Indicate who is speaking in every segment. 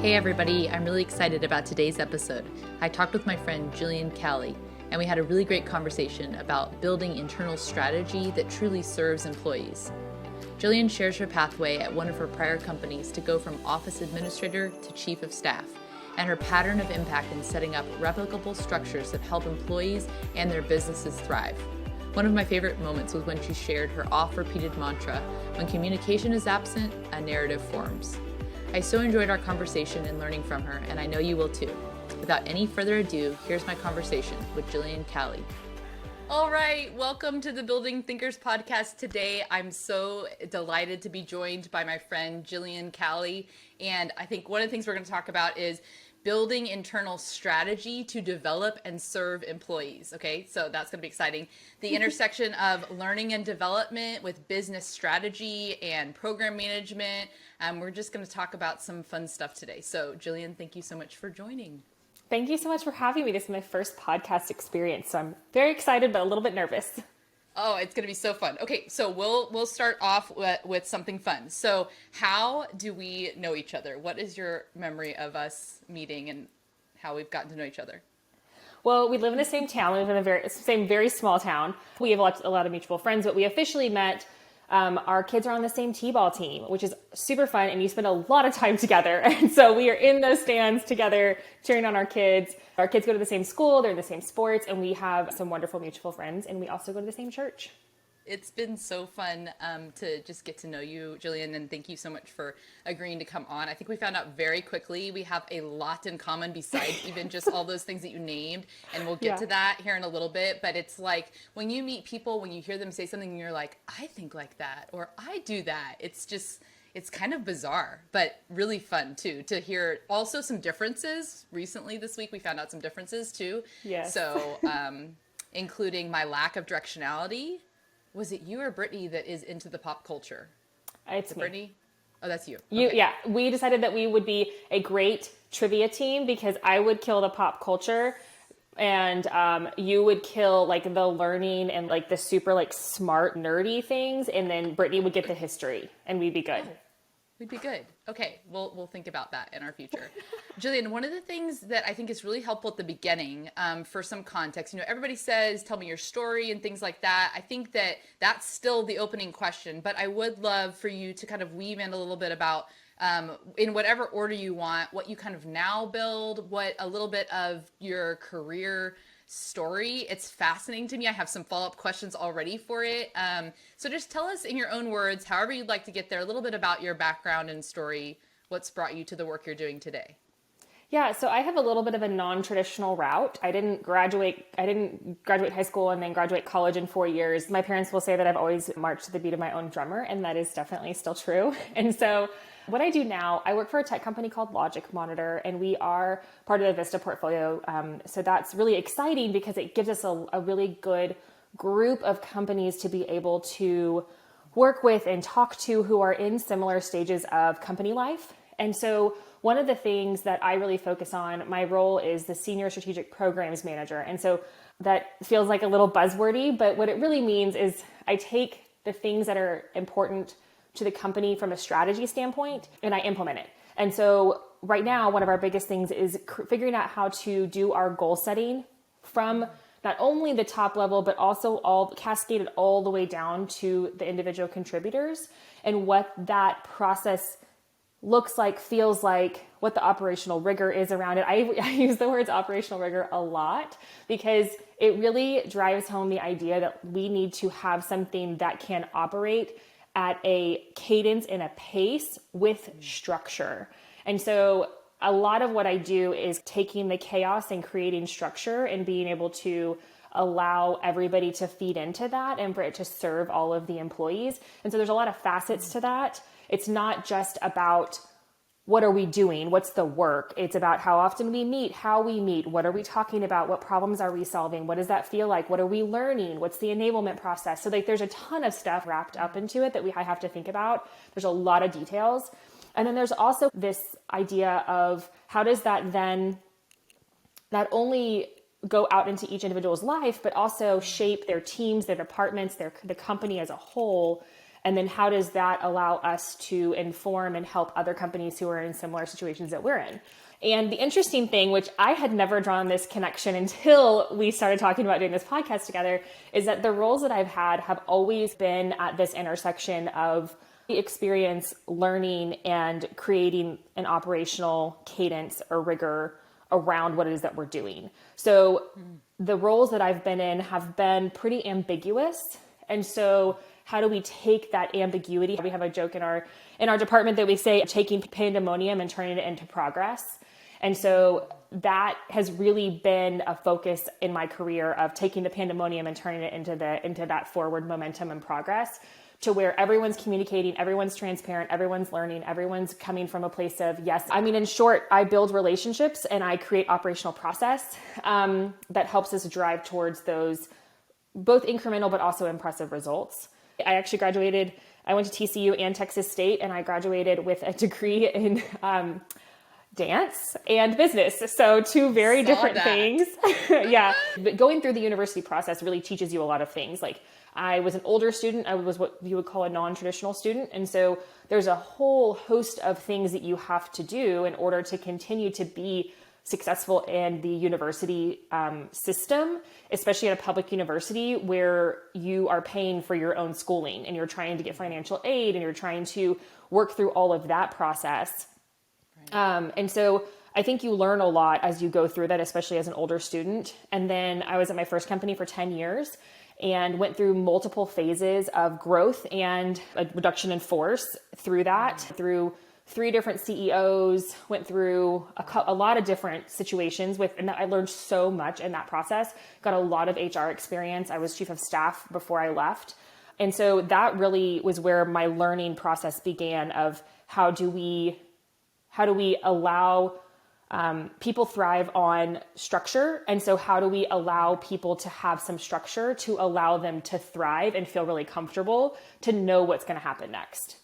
Speaker 1: Hey everybody, I'm really excited about today's episode. I talked with my friend Gillian Calley, and we had a really great conversation about building internal strategy that truly serves employees. Gillian shares her pathway at one of her prior companies to go from office administrator to chief of staff, and her pattern of impact in setting up replicable structures that help employees and their businesses thrive. One of my favorite moments was when she shared her oft-repeated mantra, when communication is absent, a narrative forms. I so enjoyed our conversation and learning from her, and I know you will too. Without any further ado, here's my conversation with Gillian Calley. All right, welcome to the Building Thinkers podcast. Today, I'm so delighted to be joined by my friend Gillian Calley, and I think one of the things we're going to talk about is building internal strategy to develop and serve employees. Okay, so that's going to be exciting. The intersection of learning and development with business strategy and program management. We're just going to talk about some fun stuff today. So Gillian, thank you so much for joining.
Speaker 2: Thank you so much for having me. This is my first podcast experience, so I'm very excited, but a little bit nervous.
Speaker 1: Oh, it's going to be so fun. Okay, so we'll start off with something fun. So how do we know each other? What is your memory of us meeting and how we've gotten to know each other?
Speaker 2: Well, we live in the same town. We live in the very small town. We have a lot of mutual friends, but we officially met. Our kids are on the same t-ball team, which is super fun, and you spend a lot of time together. And so we are in those stands together, cheering on our kids. Our kids go to the same school, they're in the same sports, and we have some wonderful mutual friends, and we also go to the same church.
Speaker 1: It's been so fun to just get to know you, Gillian, and thank you so much for agreeing to come on. I think we found out very quickly we have a lot in common besides even just all those things that you named, and we'll get to that here in a little bit. But it's like when you meet people, when you hear them say something and you're like, I think like that, or I do that. It's kind of bizarre, but really fun too, to hear also some differences. Recently this week, we found out some differences too.
Speaker 2: Yes.
Speaker 1: So including my lack of directionality. Was it you or Brittany that is into the pop culture?
Speaker 2: It's me.
Speaker 1: Brittany? Oh, that's you.
Speaker 2: Okay. Yeah, we decided that we would be a great trivia team because I would kill the pop culture and you would kill like the learning and like the super like smart nerdy things, and then Brittany would get the history and we'd be good.
Speaker 1: Oh, we'd be good. Okay, we'll think about that in our future. Gillian, one of the things that I think is really helpful at the beginning for some context, everybody says, tell me your story and things like that. I think that that's still the opening question, but I would love for you to kind of weave in a little bit about, in whatever order you want, what you kind of now build, what a little bit of your career story. It's fascinating to me. I have some follow-up questions already for it. So just tell us in your own words, however you'd like to get there, a little bit about your background and story, what's brought you to the work you're doing today.
Speaker 2: Yeah, so I have a little bit of a non-traditional route. I didn't graduate high school and then graduate college in 4 years. My parents will say that I've always marched to the beat of my own drummer, and that is definitely still true. And so what I do now, I work for a tech company called Logic Monitor, and we are part of the Vista portfolio. So that's really exciting because it gives us a really good group of companies to be able to work with and talk to who are in similar stages of company life. And so one of the things that I really focus on, my role is the Senior Strategic Programs Manager. And so that feels like a little buzzwordy, but what it really means is I take the things that are important to the company from a strategy standpoint, and I implement it. And so right now, one of our biggest things is figuring out how to do our goal setting from not only the top level, but also all cascaded all the way down to the individual contributors, and what that process looks like, feels like, what the operational rigor is around it. I use the words operational rigor a lot because it really drives home the idea that we need to have something that can operate at a cadence and a pace with structure. And so a lot of what I do is taking the chaos and creating structure and being able to allow everybody to feed into that and for it to serve all of the employees. And so there's a lot of facets to that. It's not just about what are we doing? What's the work? It's about how often we meet, how we meet, what are we talking about? What problems are we solving? What does that feel like? What are we learning? What's the enablement process? So there's a ton of stuff wrapped up into it that I have to think about. There's a lot of details. And then there's also this idea of how does that then not only go out into each individual's life, but also shape their teams, their departments, the company as a whole. And then how does that allow us to inform and help other companies who are in similar situations that we're in? And the interesting thing, which I had never drawn this connection until we started talking about doing this podcast together, is that the roles that I've had have always been at this intersection of experience, learning, and creating an operational cadence or rigor around what it is that we're doing. So the roles that I've been in have been pretty ambiguous. And so how do we take that ambiguity? We have a joke in our department that we say, taking pandemonium and turning it into progress. And so that has really been a focus in my career of taking the pandemonium and turning it into that forward momentum and progress, to where everyone's communicating, everyone's transparent, everyone's learning, everyone's coming from a place of yes. I mean, in short, I build relationships and I create operational process that helps us drive towards those both incremental but also impressive results. I actually graduated, I went to TCU and Texas State, and I graduated with a degree in dance and business. So two very different things. Yeah. But going through the university process really teaches you a lot of things. Like, I was an older student. I was what you would call a non-traditional student. And so there's a whole host of things that you have to do in order to continue to be successful in the university system, especially at a public university where you are paying for your own schooling and you're trying to get financial aid and you're trying to work through all of that process. And so I think you learn a lot as you go through that, especially as an older student. And then I was at my first company for 10 years and went through multiple phases of growth and a reduction in force through that, through 3 different CEOs, went through a lot of different situations and I learned so much in that process, got a lot of HR experience. I was chief of staff before I left. And so that really was where my learning process began of how do we allow people thrive on structure. And so how do we allow people to have some structure to allow them to thrive and feel really comfortable to know what's going to happen next?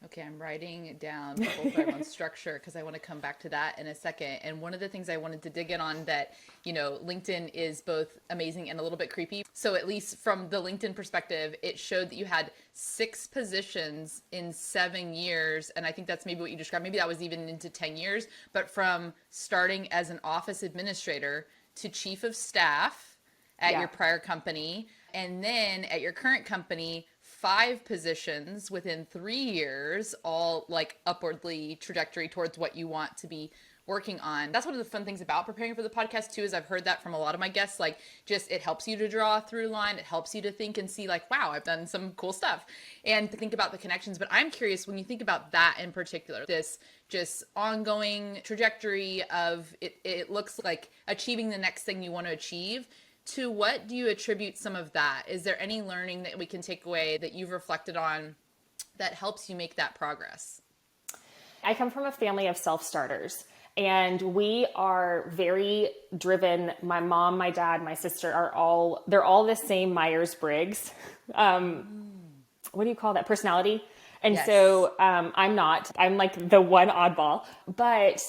Speaker 1: Okay, I'm writing down people thrive on structure because I want to come back to that in a second. And one of the things I wanted to dig in on that, LinkedIn is both amazing and a little bit creepy. So at least from the LinkedIn perspective, it showed that you had 6 positions in 7 years. And I think that's maybe what you described. Maybe that was even into 10 years. But from starting as an office administrator to chief of staff at your prior company, and then at your current company, 5 positions within 3 years, all like upwardly trajectory towards what you want to be working on. That's one of the fun things about preparing for the podcast too, is I've heard that from a lot of my guests, like just it helps you to draw a through line. It helps you to think and see like, wow, I've done some cool stuff and to think about the connections. But I'm curious, when you think about that in particular, this just ongoing trajectory of it looks like achieving the next thing you want to achieve. To what do you attribute some of that? Is there any learning that we can take away that you've reflected on that helps you make that progress?
Speaker 2: I come from a family of self-starters, and we are very driven. My mom, my dad, my sister they're all the same Myers-Briggs. What do you call that? Personality. And
Speaker 1: yes.
Speaker 2: So I'm not. I'm like the one oddball. But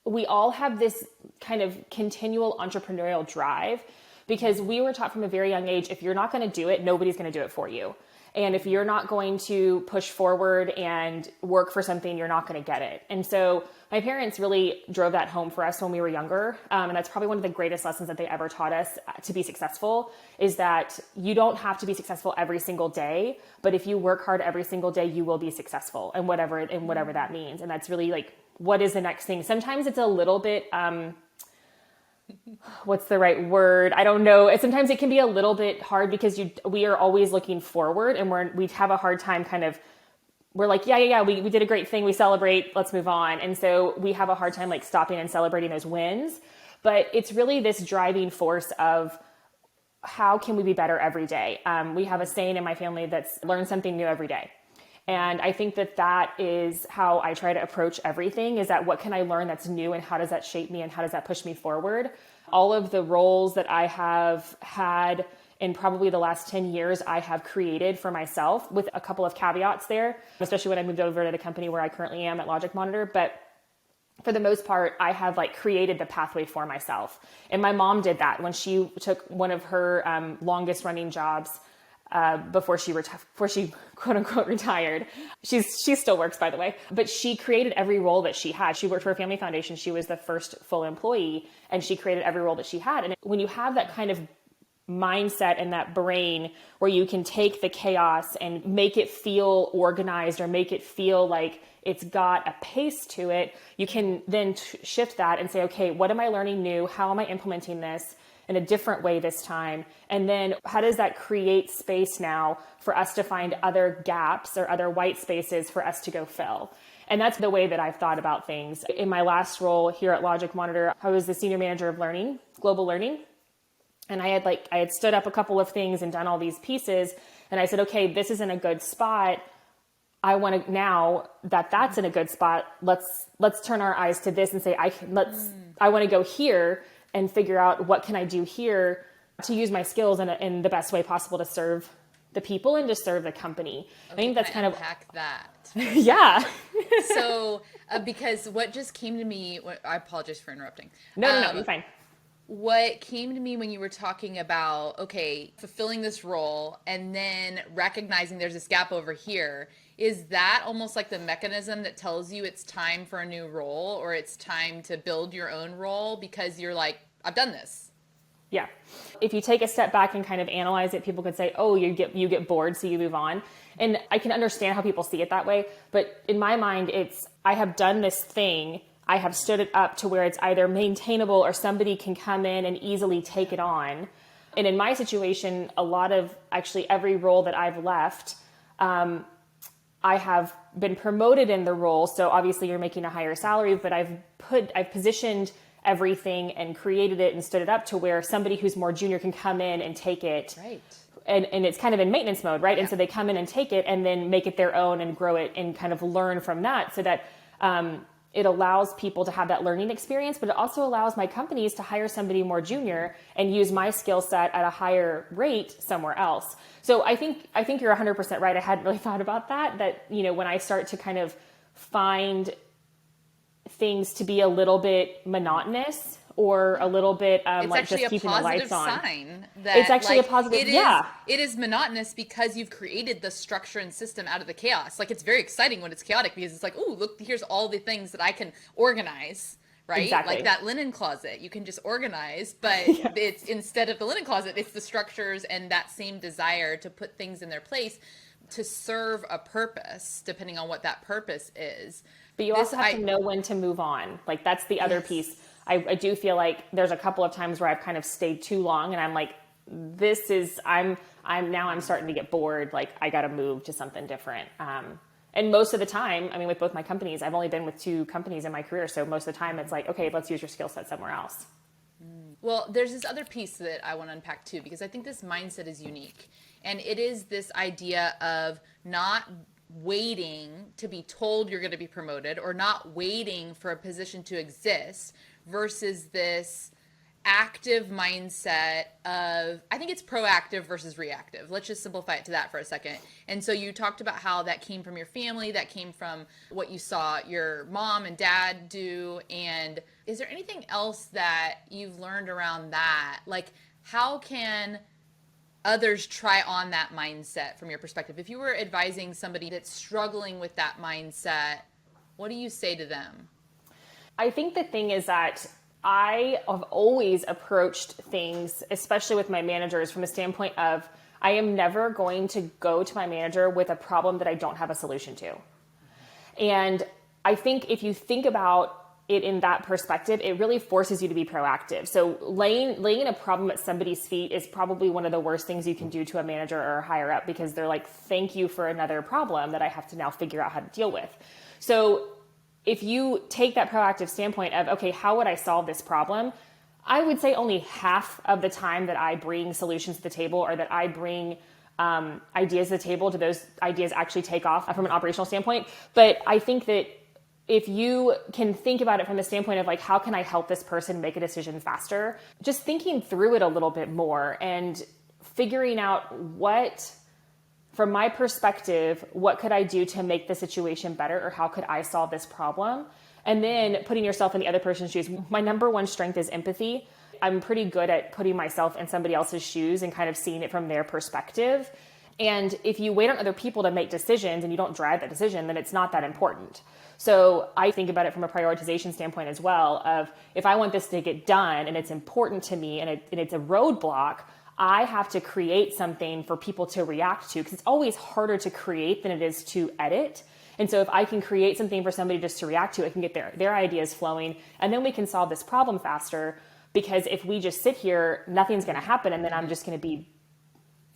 Speaker 2: we all have this kind of continual entrepreneurial drive, because we were taught from a very young age, if you're not going to do it, nobody's going to do it for you. And if you're not going to push forward and work for something, you're not going to get it. And so my parents really drove that home for us when we were younger. And that's probably one of the greatest lessons that they ever taught us to be successful, is that you don't have to be successful every single day, but if you work hard every single day, you will be successful, and whatever that means. And that's really like, what is the next thing? Sometimes it's a little bit, what's the right word? I don't know. Sometimes it can be a little bit hard because we are always looking forward, and we have a hard time we're like, we did a great thing. We celebrate, let's move on. And so we have a hard time like stopping and celebrating those wins. But it's really this driving force of how can we be better every day? We have a saying in my family that's learn something new every day. And I think that is how I try to approach everything, is that what can I learn that's new, and how does that shape me, and how does that push me forward? All of the roles that I have had in probably the last 10 years, I have created for myself, with a couple of caveats there, especially when I moved over to the company where I currently am at Logic Monitor. But for the most part, I have like created the pathway for myself. And my mom did that when she took one of her longest running jobs before she quote unquote retired. She still works, by the way, but she created every role that she had. She worked for a family foundation. She was the first full employee, and she created every role that she had. And when you have that kind of mindset and that brain where you can take the chaos and make it feel organized or make it feel like it's got a pace to it, you can then shift that and say, okay, what am I learning new? How am I implementing this in a different way this time? And then how does that create space now for us to find other gaps or other white spaces for us to go fill? And that's the way that I've thought about things. In my last role here at Logic Monitor, I was the senior manager of learning, global learning. And I had stood up a couple of things and done all these pieces. And I said, okay, this is in a good spot. I want to, now that that's in a good spot, let's turn our eyes to this and say, I want to go here and figure out what can I do here to use my skills in the best way possible to serve the people and to serve the company. Okay, I think that's kind of
Speaker 1: unpack that.
Speaker 2: Yeah.
Speaker 1: So, because what just came to me, I apologize for interrupting.
Speaker 2: No, you're fine.
Speaker 1: What came to me when you were talking about, okay, fulfilling this role and then recognizing there's this gap over here, is that almost like the mechanism that tells you it's time for a new role or it's time to build your own role because you're like, I've done this?
Speaker 2: Yeah. If you take a step back and kind of analyze it, people could say, oh, you get bored, so you move on. And I can understand how people see it that way. But in my mind, I have done this thing. I have stood it up to where it's either maintainable or somebody can come in and easily take it on. And in my situation, a lot of actually every role that I've left, I have been promoted in the role. So obviously you're making a higher salary, but I've positioned everything and created it and stood it up to where somebody who's more junior can come in and take it.
Speaker 1: Right.
Speaker 2: And it's kind of in maintenance mode, right?
Speaker 1: Yeah.
Speaker 2: And so they come in and take it and then make it their own and grow it and kind of learn from that so that, it allows people to have that learning experience, but it also allows my companies to hire somebody more junior and use my skill set at a higher rate somewhere else. So I think you're 100% right. I hadn't really thought about that, when I start to kind of find things to be a little bit monotonous or a little bit like just keeping the lights on. It's actually a positive sign.
Speaker 1: It is monotonous because you've created the structure and system out of the chaos. Like, it's very exciting when it's chaotic because it's like, oh, look, here's all the things that I can organize, right?
Speaker 2: Exactly.
Speaker 1: Like that linen closet, you can just organize, but it's instead of the linen closet, it's the structures and that same desire to put things in their place to serve a purpose, depending on what that purpose is.
Speaker 2: But you also have to know when to move on. Like, that's the other piece. I do feel like there's a couple of times where I've kind of stayed too long and I'm like, I'm starting to get bored. Like, I got to move to something different. And most of the time, I mean, with both my companies, I've only been with 2 companies in my career. So most of the time it's like, okay, let's use your skill set somewhere else.
Speaker 1: Well, there's this other piece that I want to unpack too, because I think this mindset is unique. And it is this idea of not waiting to be told you're going to be promoted or not waiting for a position to exist versus this active mindset of, I think it's proactive versus reactive. Let's just simplify it to that for a second. And so you talked about how that came from your family, that came from what you saw your mom and dad do. And is there anything else that you've learned around that? Like, how can others try on that mindset from your perspective? If you were advising somebody that's struggling with that mindset, what do you say to them?
Speaker 2: I think the thing is that I have always approached things, especially with my managers, from a standpoint of I am never going to go to my manager with a problem that I don't have a solution to. And I think if you think about it in that perspective, it really forces you to be proactive. So laying a problem at somebody's feet is probably one of the worst things you can do to a manager or higher up, because they're like, thank you for another problem that I have to now figure out how to deal with. So if you take that proactive standpoint of, okay, how would I solve this problem? I would say only half of the time that I bring solutions to the table or that I bring ideas to the table, do those ideas actually take off from an operational standpoint. But I think that if you can think about it from the standpoint of like, how can I help this person make a decision faster? Just thinking through it a little bit more and figuring out what, from my perspective, what could I do to make the situation better, or how could I solve this problem? And then putting yourself in the other person's shoes. My number one strength is empathy. I'm pretty good at putting myself in somebody else's shoes and kind of seeing it from their perspective. And if you wait on other people to make decisions and you don't drive that decision, then it's not that important. So I think about it from a prioritization standpoint as well, of if I want this to get done and it's important to me and it's a roadblock, I have to create something for people to react to, because it's always harder to create than it is to edit. And so if I can create something for somebody just to react to, it can get their ideas flowing, and then we can solve this problem faster. Because if we just sit here, nothing's going to happen, and then I'm just going to be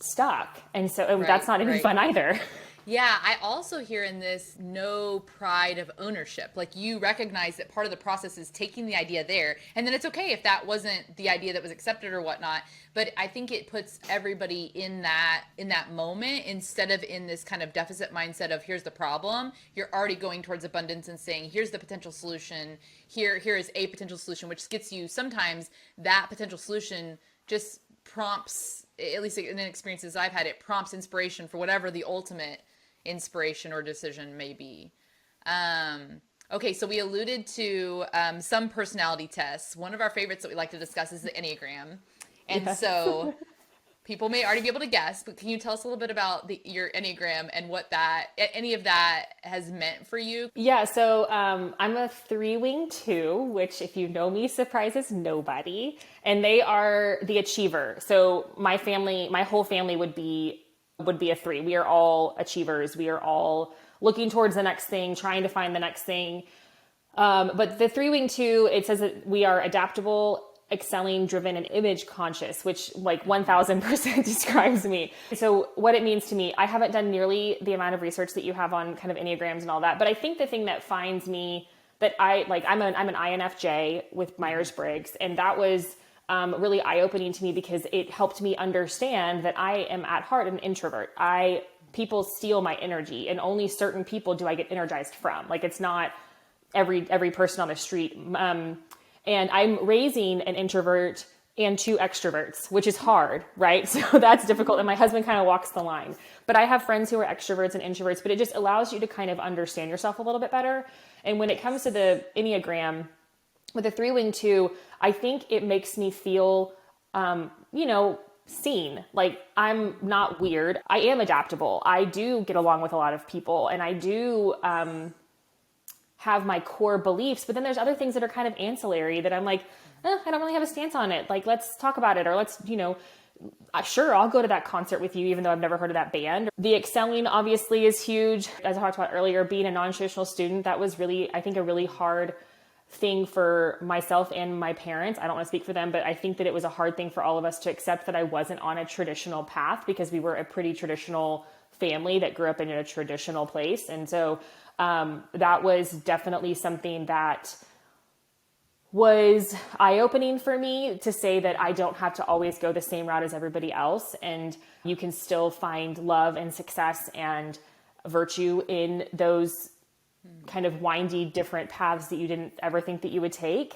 Speaker 2: stuck. And so that's not any fun either.
Speaker 1: Yeah, I also hear in this no pride of ownership. Like, you recognize that part of the process is taking the idea there, and then it's okay if that wasn't the idea that was accepted or whatnot. But I think it puts everybody in that moment, instead of in this kind of deficit mindset of here's the problem. You're already going towards abundance and saying here's the potential solution. Here is a potential solution, which gets you sometimes that potential solution just prompts, at least in the experiences I've had, it prompts inspiration for whatever the ultimate inspiration or decision may be. Okay, so we alluded to some personality tests. One of our favorites that we like to discuss is the Enneagram. And so people may already be able to guess, but can you tell us a little bit about your Enneagram and what any of that has meant for you?
Speaker 2: Yeah, so I'm a 3-wing 2, which, if you know me, surprises nobody. And they are the achiever. So my whole family would be a 3. We are all achievers. We are all looking towards the next thing, trying to find the next thing. But the 3-wing 2, it says that we are adaptable, excelling, driven, and image conscious, which like 1000% describes me. So what it means to me, I haven't done nearly the amount of research that you have on kind of Enneagrams and all that, but I think the thing that finds me that I'm an INFJ with Myers-Briggs, and that was really eye-opening to me because it helped me understand that I am at heart an introvert. People steal my energy, and only certain people do I get energized from. Like, it's not every person on the street. And I'm raising an introvert and 2 extroverts, which is hard, right? So that's difficult. And my husband kind of walks the line. But I have friends who are extroverts and introverts, but it just allows you to kind of understand yourself a little bit better. And when it comes to the Enneagram, with a 3-wing 2, I think it makes me feel, seen. Like, I'm not weird. I am adaptable. I do get along with a lot of people, and I do have my core beliefs, but then there's other things that are kind of ancillary that I'm like, I don't really have a stance on it. Like, let's talk about it, or let's, sure, I'll go to that concert with you, even though I've never heard of that band. The excelling obviously is huge. As I talked about earlier, being a non-traditional student, that was really, I think, a really hard thing for myself and my parents. I don't want to speak for them, but I think that it was a hard thing for all of us to accept that I wasn't on a traditional path, because we were a pretty traditional family that grew up in a traditional place. And so that was definitely something that was eye-opening for me, to say that I don't have to always go the same route as everybody else. And you can still find love and success and virtue in those kind of windy, different paths that you didn't ever think that you would take.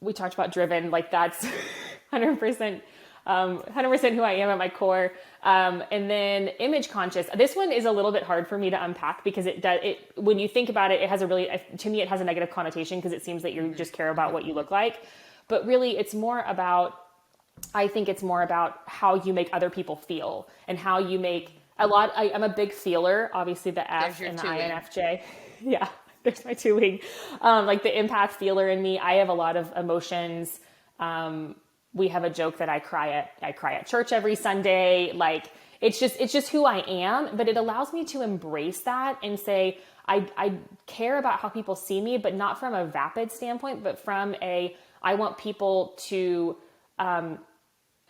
Speaker 2: We talked about driven, like that's 100%, 100% who I am at my core. And then image conscious. This one is a little bit hard for me to unpack, because when you think about it, it has to me, it has a negative connotation, because it seems that you just care about what you look like. But really, I think it's more about how you make other people feel, and how you make I'm a big feeler, obviously the F and the INFJ. Yeah, there's my 2-wing. Like the empath feeler in me, I have a lot of emotions. We have a joke that I cry at church every Sunday. Like, it's just who I am, but it allows me to embrace that and say, I care about how people see me, but not from a vapid standpoint, but from I want people to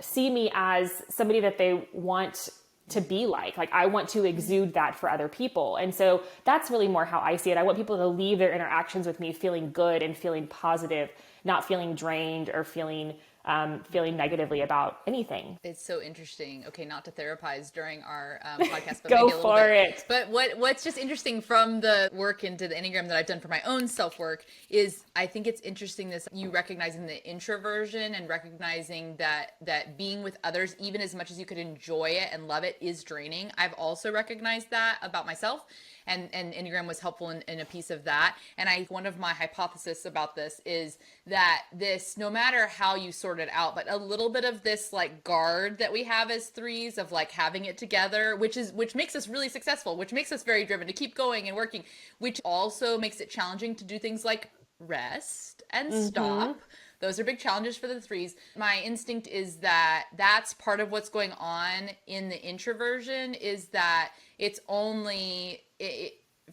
Speaker 2: see me as somebody that they want to be like I want to exude that for other people. And so that's really more how I see it. I want people to leave their interactions with me feeling good and feeling positive, not feeling drained or feeling negatively about anything.
Speaker 1: It's so interesting. Okay, not to therapize during our podcast, but
Speaker 2: go
Speaker 1: maybe a little
Speaker 2: for
Speaker 1: bit.
Speaker 2: it.
Speaker 1: But what's just interesting from the work into the Enneagram that I've done for my own self-work is, I think it's interesting you recognizing the introversion and recognizing that being with others, even as much as you could enjoy it and love it, is draining. I've also recognized that about myself. and Enneagram was helpful in a piece of that. And one of my hypotheses about this is that this, no matter how you sort it out, but a little bit of this like guard that we have as threes of like having it together, which makes us really successful, which makes us very driven to keep going and working, which also makes it challenging to do things like rest and stop. Those are big challenges for the threes. My instinct is that that's part of what's going on in the introversion, is that it's only,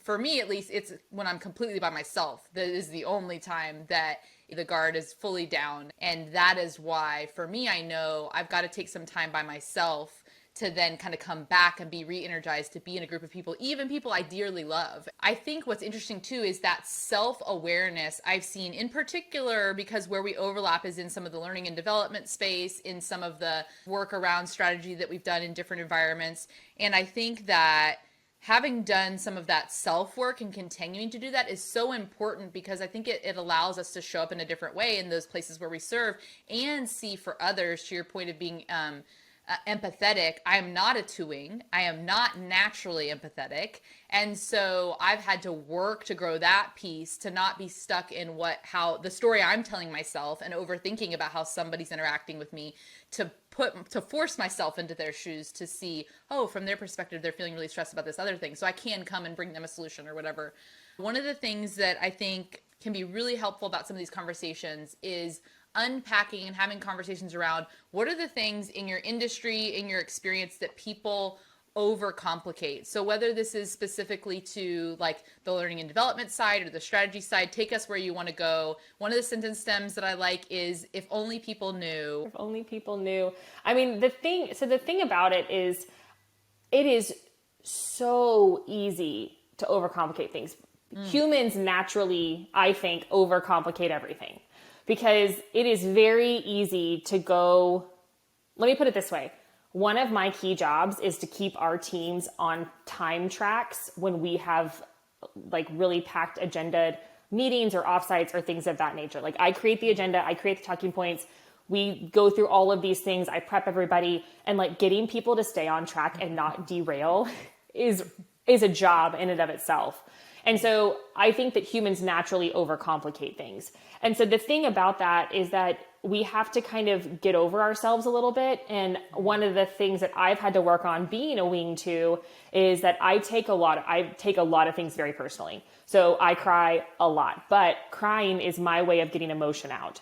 Speaker 1: for me at least, it's when I'm completely by myself that is the only time that the guard is fully down. And that is why, for me, I know I've got to take some time by myself to then kind of come back and be re-energized to be in a group of people, even people I dearly love. I think what's interesting too is that self-awareness I've seen in particular, because where we overlap is in some of the learning and development space, in some of the work around strategy that we've done in different environments. And I think that having done some of that self-work and continuing to do that is so important, because I think it allows us to show up in a different way in those places where we serve and see for others, to your point of being empathetic. I am not a two-wing. I am not naturally empathetic. And so I've had to work to grow that piece, to not be stuck in how the story I'm telling myself and overthinking about how somebody's interacting with me, to force myself into their shoes to see, oh, from their perspective, they're feeling really stressed about this other thing. So I can come and bring them a solution or whatever. One of the things that I think can be really helpful about some of these conversations is unpacking and having conversations around what are the things in your industry, in your experience, that people overcomplicate. So whether this is specifically to like the learning and development side or the strategy side, take us where you want to go. One of the sentence stems that I like is, if only people knew.
Speaker 2: If only people knew. I mean, the thing about it is so easy to overcomplicate things. Humans naturally, I think, overcomplicate everything, because it is very easy to go, let me put it this way. One of my key jobs is to keep our teams on time tracks when we have like really packed agenda meetings or offsites or things of that nature. Like, I create the agenda, I create the talking points, we go through all of these things, I prep everybody, and like getting people to stay on track and not derail is a job in and of itself. And so I think that humans naturally overcomplicate things. And so the thing about that is that we have to kind of get over ourselves a little bit. And one of the things that I've had to work on being a wing too is that I take a lot of things very personally. So I cry a lot, but crying is my way of getting emotion out.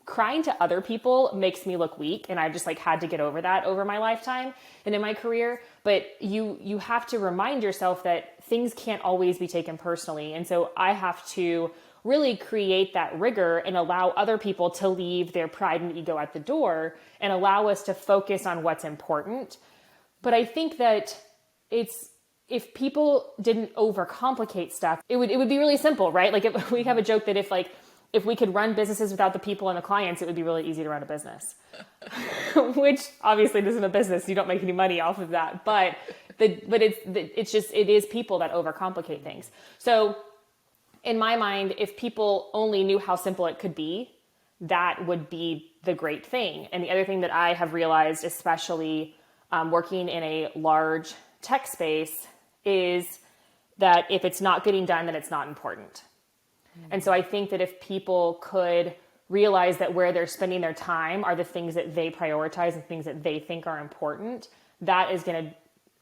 Speaker 2: Crying to other people makes me look weak, and I've just like had to get over that over my lifetime and in my career. But you have to remind yourself that things can't always be taken personally. And so I have to really create that rigor and allow other people to leave their pride and ego at the door and allow us to focus on what's important. But I think that if people didn't overcomplicate stuff, it would be really simple, right? Like, if we have a joke that if we could run businesses without the people and the clients, it would be really easy to run a business, which obviously isn't a business. You don't make any money off of that, but it is people that overcomplicate things. So in my mind, if people only knew how simple it could be, that would be the great thing. And the other thing that I have realized, especially working in a large tech space, is that if it's not getting done, then it's not important. And so I think that if people could realize that where they're spending their time are the things that they prioritize and things that they think are important, that is going to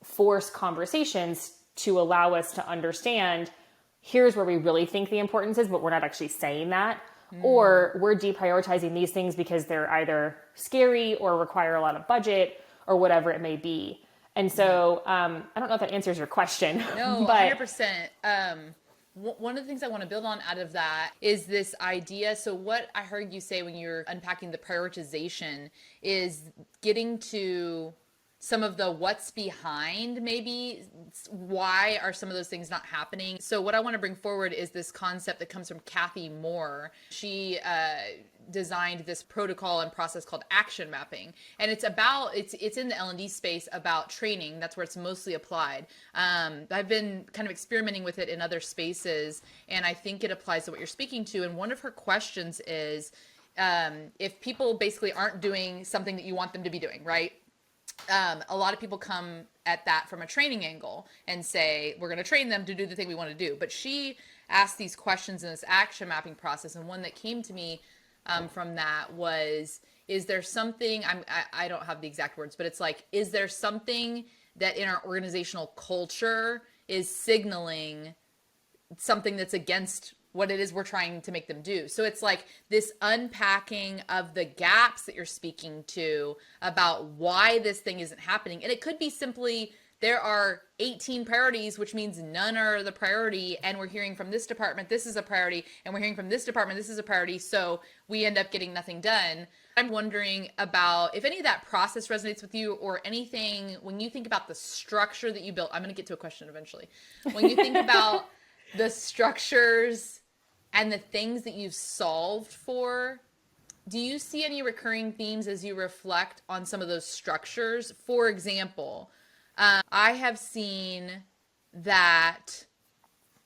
Speaker 2: force conversations to allow us to understand, here's where we really think the importance is, but we're not actually saying that. Or we're deprioritizing these things because they're either scary or require a lot of budget or whatever it may be. And so I don't know if that answers your question.
Speaker 1: No,
Speaker 2: but
Speaker 1: 100%. One of the things I want to build on out of that is this idea. So what I heard you say when you're unpacking the prioritization is getting to some of the what's behind, maybe why are some of those things not happening. So what I want to bring forward is this concept that comes from Kathy Moore. She designed this protocol and process called action mapping, and it's in the L&D space about training. That's where it's mostly applied. I've been kind of experimenting with it in other spaces, and I think it applies to what you're speaking to. And one of her questions is, if people basically aren't doing something that you want them to be doing, right? a lot of people come at that from a training angle and say, we're going to train them to do the thing we want to do. But she asked these questions in this action mapping process. And one that came to me from that was, is there something, I don't have the exact words, but it's like, is there something that in our organizational culture is signaling something that's against what it is we're trying to make them do? So it's like this unpacking of the gaps that you're speaking to about why this thing isn't happening. And it could be simply there are 18 priorities, which means none are the priority. And we're hearing from this department, this is a priority. And we're hearing from this department, this is a priority. So we end up getting nothing done. I'm wondering about if any of that process resonates with you, or anything when you think about the structure that you built. I'm going to get to a question eventually. When you think about the structures and the things that you've solved for, do you see any recurring themes as you reflect on some of those structures? For example, I have seen that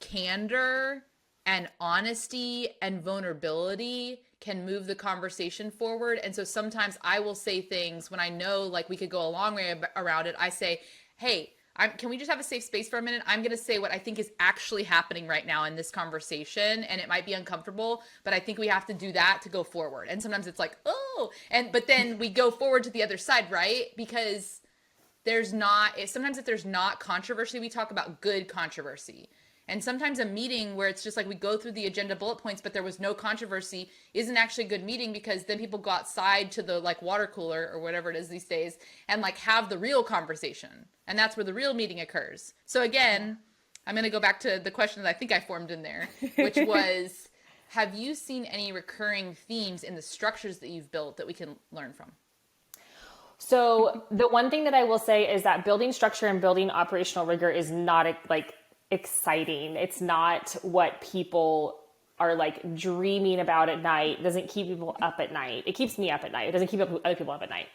Speaker 1: candor and honesty and vulnerability can move the conversation forward. And so sometimes I will say things when I know like we could go a long way around it. I say, hey, can we just have a safe space for a minute? I'm going to say what I think is actually happening right now in this conversation. And it might be uncomfortable, but I think we have to do that to go forward. And sometimes it's like, oh, but then we go forward to the other side, right? Because sometimes if there's not controversy, we talk about good controversy. And sometimes a meeting where it's just like we go through the agenda bullet points, but there was no controversy, isn't actually a good meeting, because then people go outside to the like water cooler or whatever it is these days and like have the real conversation. And that's where the real meeting occurs. So again, I'm going to go back to the question that I think I formed in there, which was, have you seen any recurring themes in the structures that you've built that we can learn from?
Speaker 2: So the one thing that I will say is that building structure and building operational rigor is not like exciting. It's not what people are like dreaming about at night. It doesn't keep people up at night. It keeps me up at night. It doesn't keep other people up at night.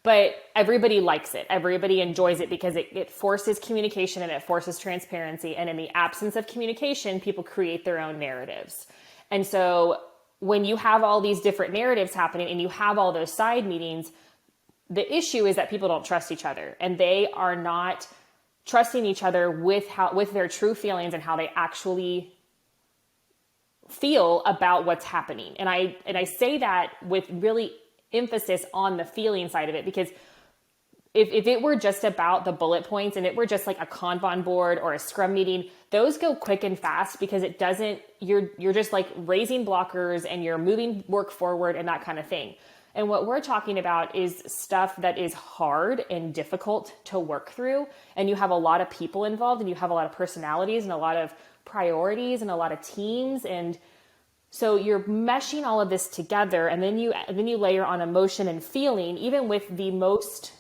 Speaker 2: But everybody likes it. Everybody enjoys it because it forces communication and it forces transparency. And in the absence of communication, people create their own narratives. And so when you have all these different narratives happening and you have all those side meetings, the issue is that people don't trust each other, and they are not trusting each other with their true feelings and how they actually feel about what's happening. And I say that with really emphasis on the feeling side of it, because if it were just about the bullet points and it were just like a Kanban board or a Scrum meeting, those go quick and fast because you're just like raising blockers and you're moving work forward and that kind of thing. And what we're talking about is stuff that is hard and difficult to work through. And you have a lot of people involved, and you have a lot of personalities and a lot of priorities and a lot of teams. And so you're meshing all of this together, and then you layer on emotion and feeling. Even with the most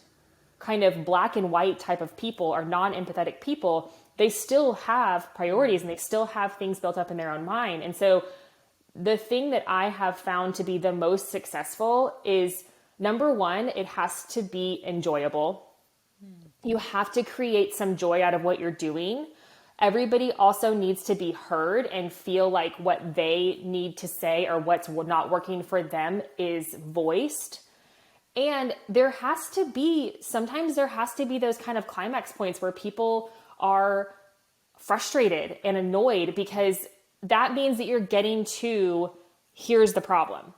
Speaker 2: kind of black and white type of people or non-empathetic people, they still have priorities and they still have things built up in their own mind. And so the thing that I have found to be the most successful is, number one, it has to be enjoyable. You have to create some joy out of what you're doing. Everybody also needs to be heard and feel like what they need to say or what's not working for them is voiced. And sometimes there has to be those kind of climax points where people are frustrated and annoyed, because that means that you're getting to, here's the problem.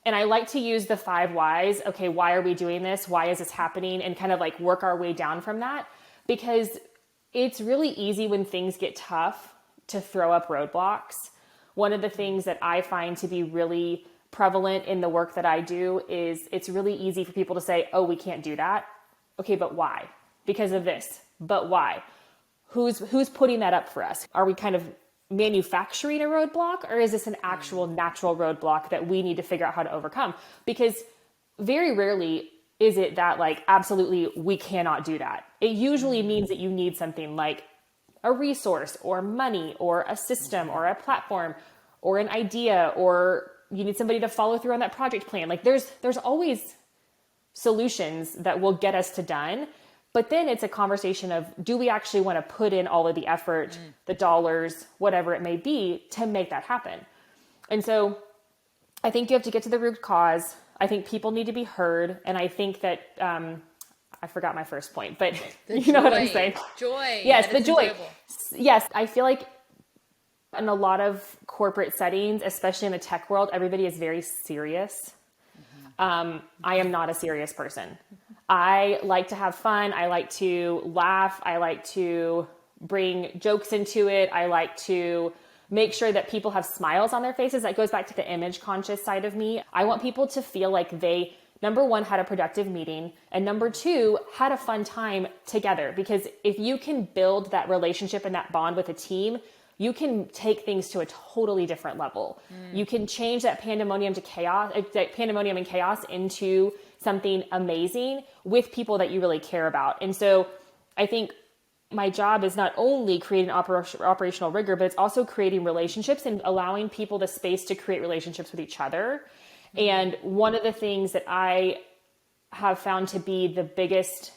Speaker 2: And I like to use the 5 whys. Okay, why are we doing this? Why is this happening? And kind of like work our way down from that, because it's really easy when things get tough to throw up roadblocks. One of the things that I find to be really prevalent in the work that I do is it's really easy for people to say, oh, we can't do that. Okay, but why? Because of this. But why? Who's putting that up for us? Are we kind of manufacturing a roadblock, or is this an actual natural roadblock that we need to figure out how to overcome? Because very rarely is it that like, absolutely, we cannot do that. It usually means that you need something like a resource or money or a system or a platform or an idea, or you need somebody to follow through on that project plan. Like there's always solutions that will get us to done. But then it's a conversation of, do we actually want to put in all of the effort, the dollars, whatever it may be, to make that happen? And so I think you have to get to the root cause. I think people need to be heard. And I think that I forgot my first point, but
Speaker 1: The
Speaker 2: you know what I'm
Speaker 1: joy.
Speaker 2: saying?
Speaker 1: Joy.
Speaker 2: Yes,
Speaker 1: that
Speaker 2: the
Speaker 1: it's
Speaker 2: joy.
Speaker 1: enjoyable.
Speaker 2: Yes, I feel like in a lot of corporate settings, especially in the tech world, everybody is very serious. I am not a serious person. I like to have fun. I like to laugh. I like to bring jokes into it. I like to make sure that people have smiles on their faces. That goes back to the image conscious side of me. I want people to feel like they, number one, had a productive meeting, and number two, had a fun time together. Because if you can build that relationship and that bond with a team, you can take things to a totally different level. You can change that pandemonium to chaos, that pandemonium and chaos into something amazing with people that you really care about. And so I think my job is not only creating operational rigor, but it's also creating relationships and allowing people the space to create relationships with each other. And one of the things that I have found to be the biggest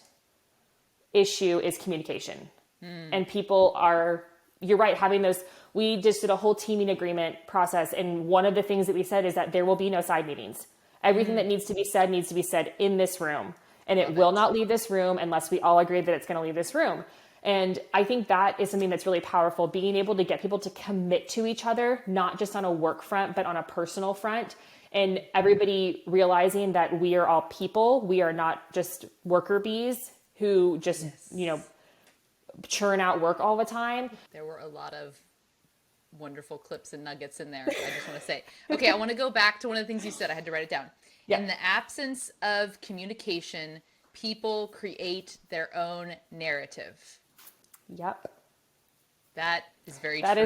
Speaker 2: issue is communication. And people are, you're right, having those, we just did a whole teaming agreement process. And one of the things that we said is that there will be no side meetings. Everything that needs to be said in this room. And it will not leave this room unless we all agree that it's going to leave this room. And I think that is something that's really powerful, being able to get people to commit to each other, not just on a work front, but on a personal front. And everybody realizing that we are all people. We are not just worker bees who just, churn out work all the time.
Speaker 1: There were a lot of wonderful clips and nuggets in there. I just want to say, okay, I want to go back to one of the things you said. I had to write it down.
Speaker 2: Yeah.
Speaker 1: In the absence of communication, people create their own narrative.
Speaker 2: Yep.
Speaker 1: That is very
Speaker 2: That
Speaker 1: true.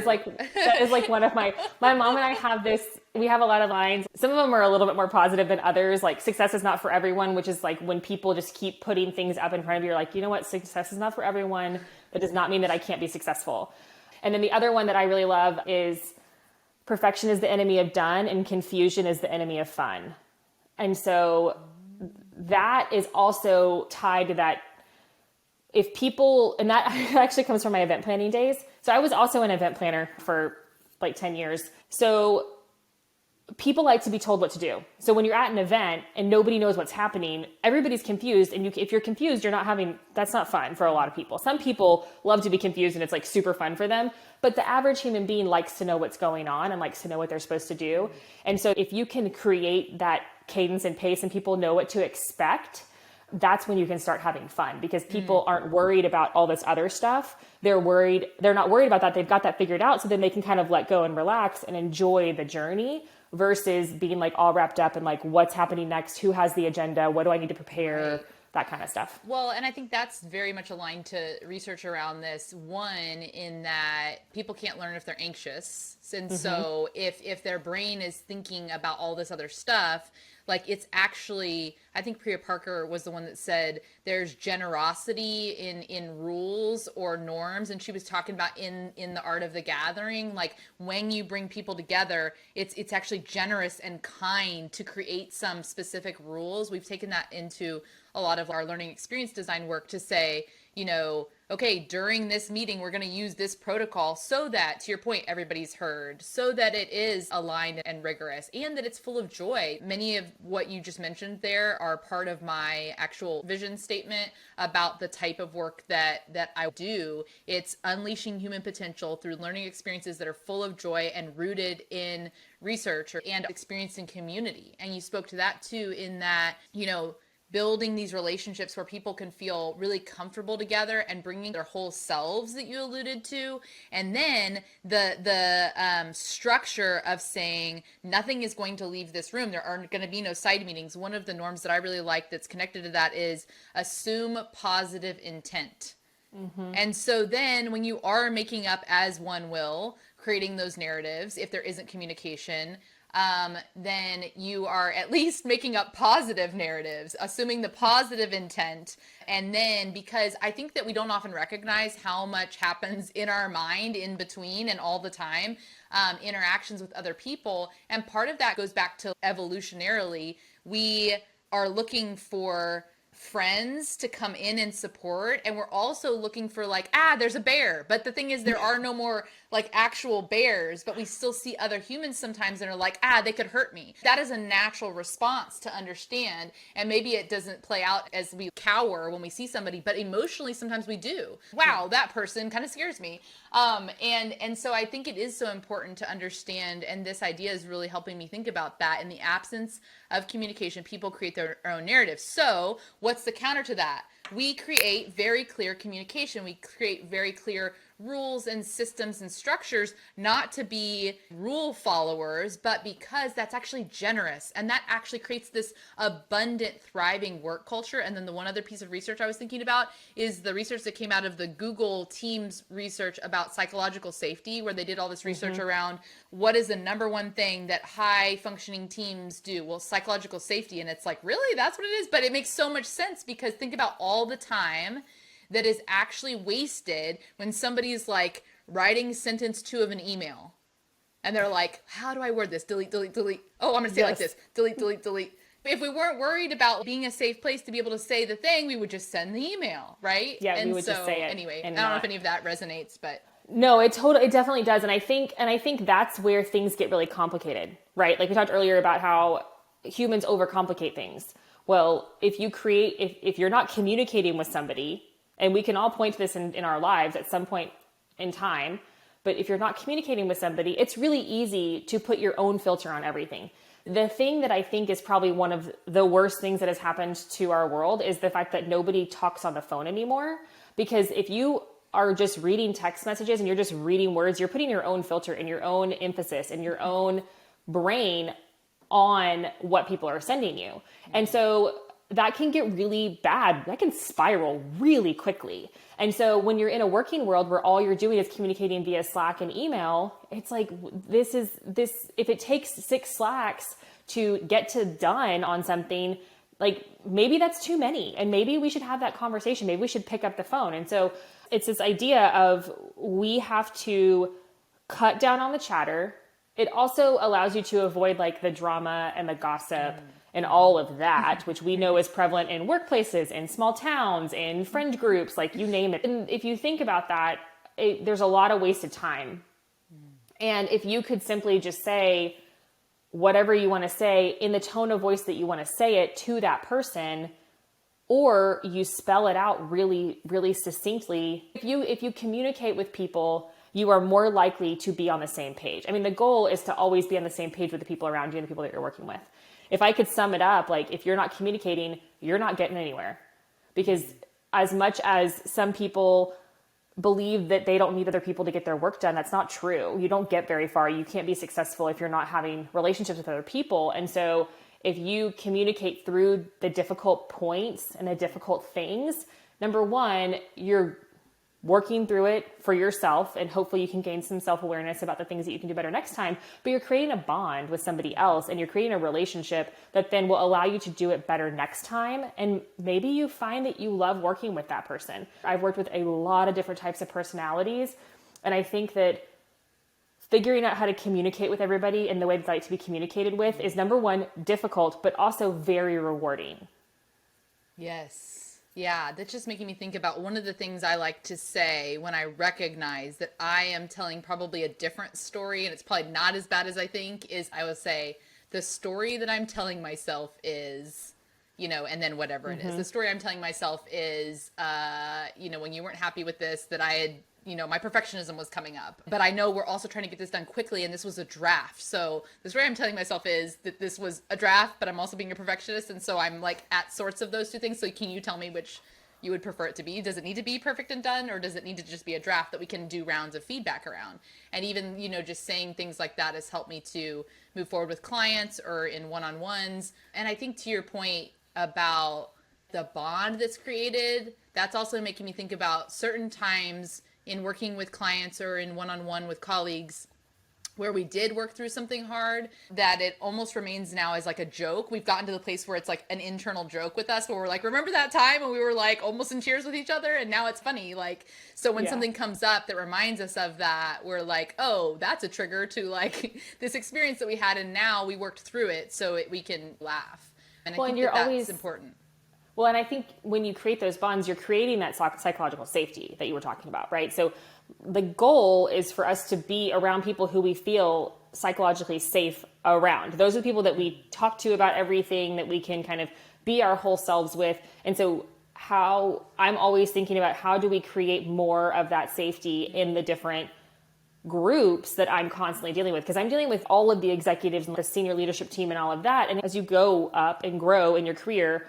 Speaker 2: That is like one of my mom and I have this, we have a lot of lines. Some of them are a little bit more positive than others. Like success is not for everyone, which is like when people just keep putting things up in front of you, you're like, you know what? Success is not for everyone. That does not mean that I can't be successful. And then the other one that I really love is perfection is the enemy of done and confusion is the enemy of fun. And so that is also tied to that. If people, and that actually comes from my event planning days. So I was also an event planner for like 10 years. So people like to be told what to do. So when you're at an event and nobody knows what's happening, everybody's confused. And if you're confused, that's not fun for a lot of people. Some people love to be confused and it's like super fun for them. But the average human being likes to know what's going on and likes to know what they're supposed to do. And so if you can create that cadence and pace and people know what to expect, that's when you can start having fun, because people aren't worried about all this other stuff. They're not worried about that. They've got that figured out. So then they can kind of let go and relax and enjoy the journey versus being like all wrapped up in like what's happening next, who has the agenda, what do I need to prepare,
Speaker 1: Right.
Speaker 2: that kind of stuff.
Speaker 1: Well, and I think that's very much aligned to research around this. One, in that people can't learn if they're anxious. And so if their brain is thinking about all this other stuff, like it's actually, I think Priya Parker was the one that said there's generosity in rules or norms. And she was talking about in the art of the gathering, like when you bring people together, it's actually generous and kind to create some specific rules. We've taken that into a lot of our learning experience design work to say, okay, during this meeting, we're going to use this protocol so that, to your point, everybody's heard, so that it is aligned and rigorous, and that it's full of joy. Many of what you just mentioned there are part of my actual vision statement about the type of work that I do. It's unleashing human potential through learning experiences that are full of joy and rooted in research and experience in community. And you spoke to that too, in that, building these relationships where people can feel really comfortable together and bringing their whole selves that you alluded to. And then the structure of saying nothing is going to leave this room. There are going to be no side meetings. One of the norms that I really like that's connected to that is assume positive intent. And so then when you are making up as one will, creating those narratives, if there isn't communication, then you are at least making up positive narratives, assuming the positive intent. And then, because I think that we don't often recognize how much happens in our mind in between and all the time, interactions with other people. And part of that goes back to evolutionarily, we are looking for friends to come in and support, and we're also looking for like, there's a bear, but the thing is there are no more like actual bears, but we still see other humans sometimes and are like, they could hurt me. That is a natural response to understand. And maybe it doesn't play out as we cower when we see somebody, but emotionally sometimes we do. Wow, that person kind of scares me. And so I think it is so important to understand, and this idea is really helping me think about that. In the absence of communication, people create their own narrative. So what's the counter to that? We create very clear communication. We create very clear rules and systems and structures, not to be rule followers, but because that's actually generous. And that actually creates this abundant, thriving work culture. And then the one other piece of research I was thinking about is the research that came out of the Google Teams research about psychological safety, where they did all this research around what is the number one thing that high functioning teams do. Well, psychological safety. And it's like, really? That's what it is? But it makes so much sense, because think about all the time that is actually wasted when somebody's like writing sentence 2 of an email and they're like, how do I word this? Delete, delete, delete. Oh, I'm going to say it like this. Delete, delete, delete. If we weren't worried about being a safe place to be able to say the thing, we would just send the email, right?
Speaker 2: Yeah, we would just say it.
Speaker 1: Anyway, I don't know if any of that resonates, but
Speaker 2: no, it definitely does. And I think that's where things get really complicated, right? Like we talked earlier about how humans overcomplicate things. Well, if you're not communicating with somebody, and we can all point to this in our lives at some point in time, but if you're not communicating with somebody, it's really easy to put your own filter on everything. The thing that I think is probably one of the worst things that has happened to our world is the fact that nobody talks on the phone anymore. Because if you are just reading text messages and you're just reading words, you're putting your own filter and your own emphasis and your own brain on what people are sending you. And so that can get really bad. That can spiral really quickly. And so when you're in a working world where all you're doing is communicating via Slack and email, it's like, if it takes 6 Slacks to get to done on something, like maybe that's too many. And maybe we should have that conversation. Maybe we should pick up the phone. And so it's this idea of we have to cut down on the chatter. It also allows you to avoid like the drama and the gossip and all of that, which we know is prevalent in workplaces, in small towns, in friend groups, like you name it. And if you think about that, there's a lot of wasted time. And if you could simply just say whatever you want to say in the tone of voice that you want to say it to that person, or you spell it out really, really succinctly, if you communicate with people, you are more likely to be on the same page. I mean, the goal is to always be on the same page with the people around you and the people that you're working with. If I could sum it up, like if you're not communicating, you're not getting anywhere. Because as much as some people believe that they don't need other people to get their work done, that's not true. You don't get very far. You can't be successful if you're not having relationships with other people. And so if you communicate through the difficult points and the difficult things, number one, you're working through it for yourself, and hopefully you can gain some self-awareness about the things that you can do better next time, but you're creating a bond with somebody else and you're creating a relationship that then will allow you to do it better next time. And maybe you find that you love working with that person. I've worked with a lot of different types of personalities, and I think that figuring out how to communicate with everybody in the way that they like to be communicated with is, number one, difficult, but also very rewarding.
Speaker 1: Yes. Yeah, that's just making me think about one of the things I like to say when I recognize that I am telling probably a different story, and it's probably not as bad as I think, is I will say the story that I'm telling myself is, and then whatever it is. The story I'm telling myself is, when you weren't happy with this, that I had, my perfectionism was coming up. But I know we're also trying to get this done quickly, and this was a draft. So the story I'm telling myself is that this was a draft, but I'm also being a perfectionist. And so I'm like at sorts of those two things. So can you tell me which you would prefer it to be? Does it need to be perfect and done, or does it need to just be a draft that we can do rounds of feedback around? And even, just saying things like that has helped me to move forward with clients or in one-on-ones. And I think to your point about the bond that's created, that's also making me think about certain times in working with clients or in one-on-one with colleagues where we did work through something hard, that it almost remains now as like a joke. We've gotten to the place where it's like an internal joke with us, where we're like, remember that time when we were like almost in tears with each other? And now it's funny. Like, so when something comes up that reminds us of that, we're like, oh, that's a trigger to like this experience that we had. And now we worked through it so we can laugh. And I think that's important.
Speaker 2: Well, and I think when you create those bonds, you're creating that psychological safety that you were talking about, right? So the goal is for us to be around people who we feel psychologically safe around. Those are the people that we talk to about everything, that we can kind of be our whole selves with. And so how I'm always thinking about, how do we create more of that safety in the different groups that I'm constantly dealing with? Because I'm dealing with all of the executives and the senior leadership team and all of that. And as you go up and grow in your career,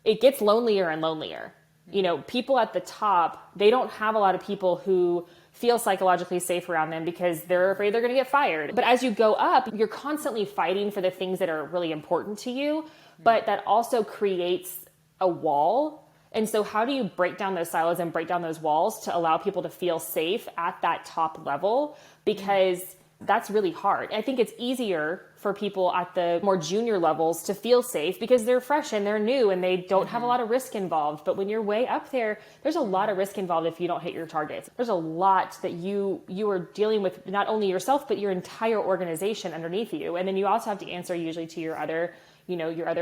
Speaker 2: it gets lonelier and lonelier. You know, people at the top, they don't have a lot of people who feel psychologically safe around them because they're afraid they're going to get fired. But as you go up, you're constantly fighting for the things that are really important to you, but that also creates a wall. And so how do you break down those silos and break down those walls to allow people to feel safe at that top level? Because that's really hard. I think it's easier for people at the more junior levels to feel safe because they're fresh and they're new and they don't have a lot of risk involved. But when you're way up there, there's a lot of risk involved if you don't hit your targets. There's a lot that you are dealing with, not only yourself, but your entire organization underneath you. And then you also have to answer usually to your other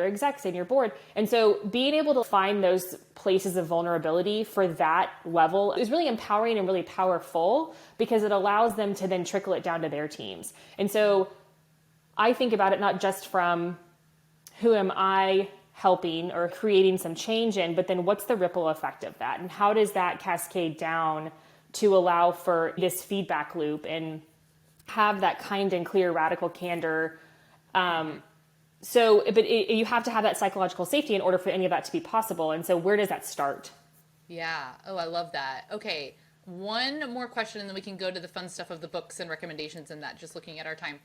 Speaker 2: execs and your board. And so being able to find those places of vulnerability for that level is really empowering and really powerful, because it allows them to then trickle it down to their teams. And so I think about it not just from who am I helping or creating some change in, but then what's the ripple effect of that? And how does that cascade down to allow for this feedback loop and have that kind and clear radical candor? You have to have that psychological safety in order for any of that to be possible. And so where does that start?
Speaker 1: Yeah. Oh, I love that. Okay. One more question and then we can go to the fun stuff of the books and recommendations and that, just looking at our time.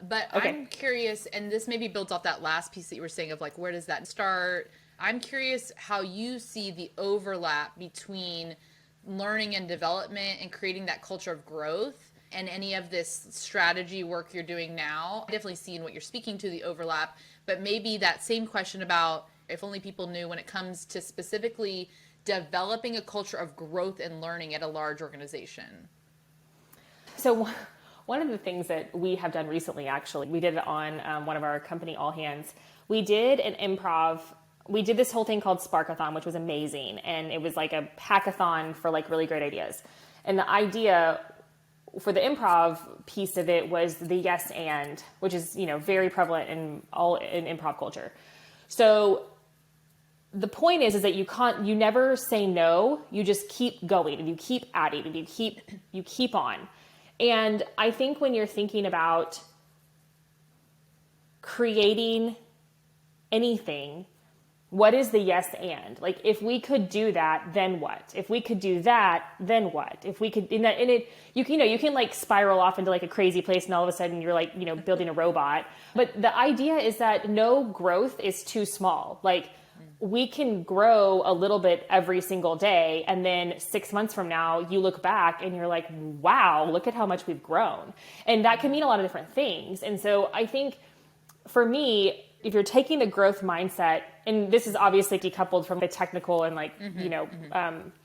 Speaker 1: But okay. I'm curious, and this maybe builds off that last piece that you were saying of like, where does that start? I'm curious how you see the overlap between learning and development and creating that culture of growth and any of this strategy work you're doing now. I definitely see in what you're speaking to the overlap, but maybe that same question about if only people knew when it comes to specifically developing a culture of growth and learning at a large organization.
Speaker 2: So one of the things that we have done recently, actually, we did it on one of our company all hands. We did we did this whole thing called Sparkathon, which was amazing. And it was like a hackathon for like really great ideas. And the idea for the improv piece of it was the yes and, which is, very prevalent in improv culture. So the point is that you never say no, you just keep going and you keep adding and you keep on. And I think when you're thinking about creating anything, what is the yes and? Like, if we could do that, then what? If we could do that, then what? If we could, you can like spiral off into like a crazy place and all of a sudden you're like, building a robot. But the idea is that no growth is too small. Like, we can grow a little bit every single day. And then 6 months from now, you look back and you're like, wow, look at how much we've grown. And that can mean a lot of different things. And so I think for me, if you're taking the growth mindset, and this is obviously decoupled from the technical and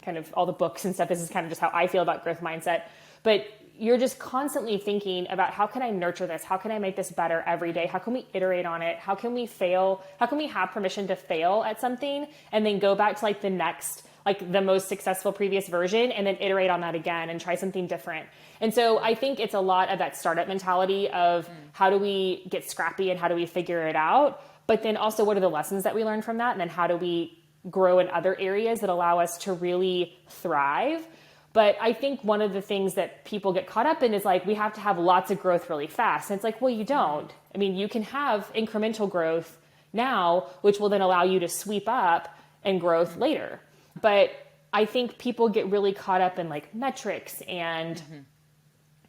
Speaker 2: kind of all the books and stuff, this is kind of just how I feel about growth mindset, but you're just constantly thinking about, how can I nurture this? How can I make this better every day? How can we iterate on it? How can we fail? How can we have permission to fail at something and then go back to like the next, like the most successful previous version, and then iterate on that again and try something different. And so I think it's a lot of that startup mentality of how do we get scrappy and how do we figure it out? But then also, what are the lessons that we learn from that? And then how do we grow in other areas that allow us to really thrive? But I think one of the things that people get caught up in is like, we have to have lots of growth really fast. And it's like, well, you don't. I mean, you can have incremental growth now, which will then allow you to sweep up and growth later. But I think people get really caught up in like metrics and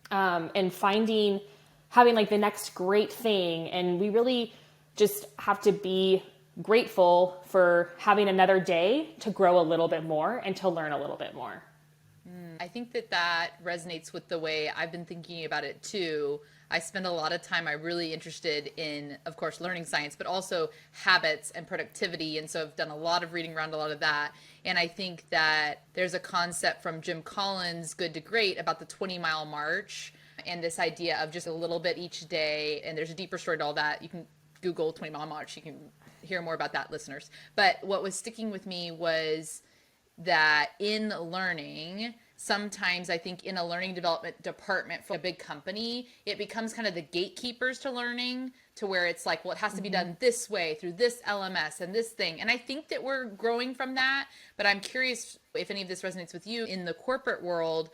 Speaker 2: having like the next great thing. And we really just have to be grateful for having another day to grow a little bit more and to learn a little bit more.
Speaker 1: I think that resonates with the way I've been thinking about it too. I spend a lot of time, I'm really interested in, of course, learning science, but also habits and productivity. And so I've done a lot of reading around a lot of that. And I think that there's a concept from Jim Collins, Good to Great, about the 20-mile march and this idea of just a little bit each day. And there's a deeper story to all that. You can Google 20-mile march. You can hear more about that, listeners. But what was sticking with me was that in learning, sometimes I think in a learning development department for a big company, it becomes kind of the gatekeepers to learning, to where it's like, well, it has to be done this way through this LMS and this thing. And I think that we're growing from that, but I'm curious if any of this resonates with you in the corporate world.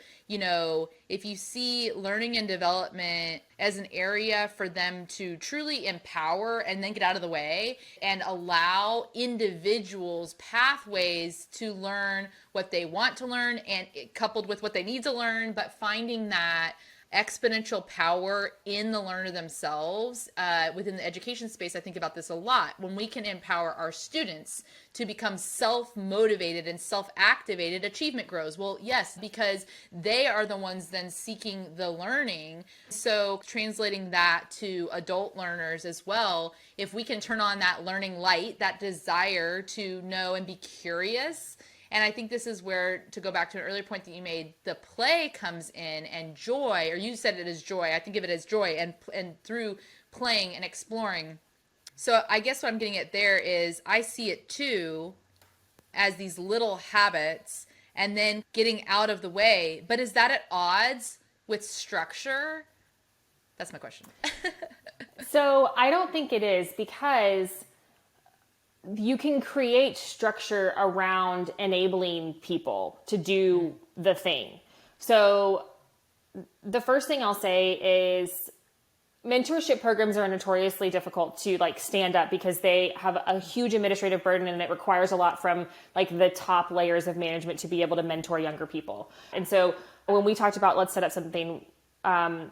Speaker 1: If you see learning and development as an area for them to truly empower and then get out of the way and allow individuals pathways to learn what they want to learn and coupled with what they need to learn, but finding that exponential power in the learner themselves. Within the education space, I think about this a lot. When we can empower our students to become self-motivated and self-activated, achievement grows. Well, yes, because they are the ones then seeking the learning. So translating that to adult learners as well, if we can turn on that learning light, that desire to know and be curious. And I think this is where, to go back to an earlier point that you made, the play comes in, and joy, or you said it as joy. I think of it as joy, and through playing and exploring. So I guess what I'm getting at there is I see it too as these little habits and then getting out of the way. But is that at odds with structure? That's my question.
Speaker 2: So I don't think it is, because you can create structure around enabling people to do the thing. So the first thing I'll say is mentorship programs are notoriously difficult to stand up, because they have a huge administrative burden, and it requires a lot from the top layers of management to be able to mentor younger people. And so when we talked about, let's set up something, and